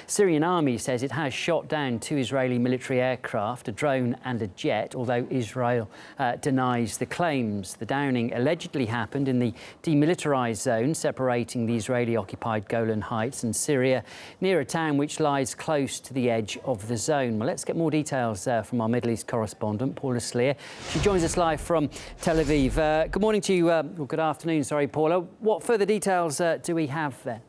Syrian Army says it has shot down 2 Israeli military aircraft, a drone and a jet, although Israel denies the claims. The downing allegedly happened in the demilitarised zone separating the Israeli-occupied Golan Heights and Syria, near a town which lies close to the edge of the zone. Well, let's get more details from our Middle East correspondent, Paula Sleer. She joins us live from Tel Aviv. Good morning to you, or good afternoon, sorry, Paula. What further details do we have there?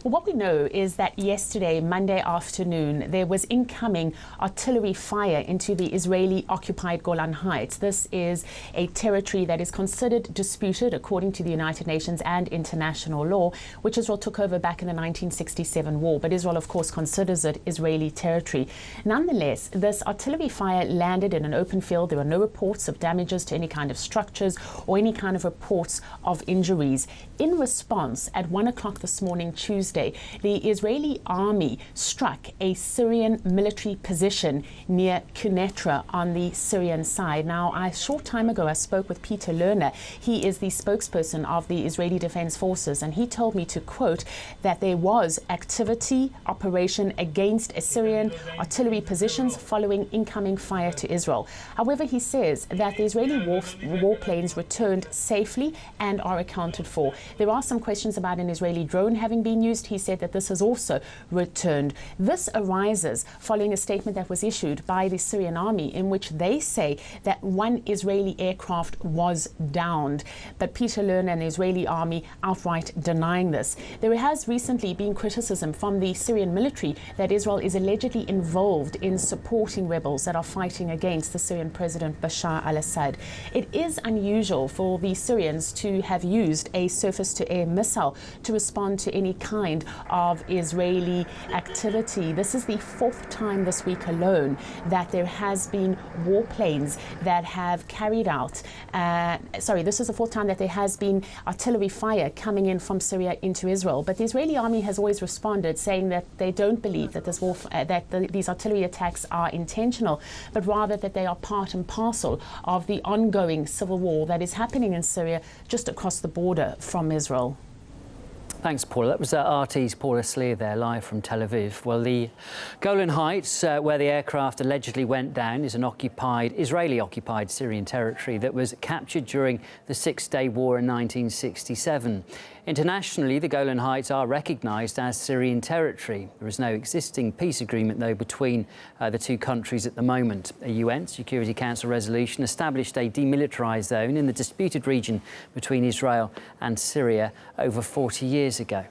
Well, what we know is that yesterday, Monday afternoon, there was incoming artillery fire into the Israeli-occupied Golan Heights. This is a territory that is considered disputed according to the United Nations and international law, which Israel took over back in the 1967 war. But Israel, of course, considers it Israeli territory. Nonetheless, this artillery fire landed in an open field. There were no reports of damages to any kind of structures or any kind of reports of injuries. In response, at 1 o'clock this morning, Tuesday, the Israeli army struck a Syrian military position near Quneitra on the Syrian side. Now, a short time ago, I spoke with Peter Lerner. He is the spokesperson of the Israeli Defense Forces, and he told me to quote that there was activity operation against Syrian artillery positions following incoming fire to Israel. However, he says that the Israeli warplanes returned safely and are accounted for. There are some questions about an Israeli drone having been used. He said that this has also returned. This arises following a statement that was issued by the Syrian Army in which they say that 1 Israeli aircraft was downed. But Peter Lerner and the Israeli Army outright denying this. There has recently been criticism from the Syrian military that Israel is allegedly involved in supporting rebels that are fighting against the Syrian President Bashar al-Assad. It is unusual for the Syrians to have used a surface-to-air missile to respond to any kind of Israeli activity. This is the 4th time this week alone that there has been warplanes that have carried out, this is the 4th time that there has been artillery fire coming in from Syria into Israel. But the Israeli army has always responded, saying that they don't believe that these artillery attacks are intentional, but rather that they are part and parcel of the ongoing civil war that is happening in Syria just across the border from Israel. Thanks, Paula. That was RT's Paula Sleer there, live from Tel Aviv. Well, the Golan Heights, where the aircraft allegedly went down, is an Israeli-occupied Syrian territory that was captured during the Six-Day War in 1967. Internationally, the Golan Heights are recognised as Syrian territory. There is no existing peace agreement, though, between the two countries at the moment. A UN Security Council resolution established a demilitarised zone in the disputed region between Israel and Syria over 40 years ago.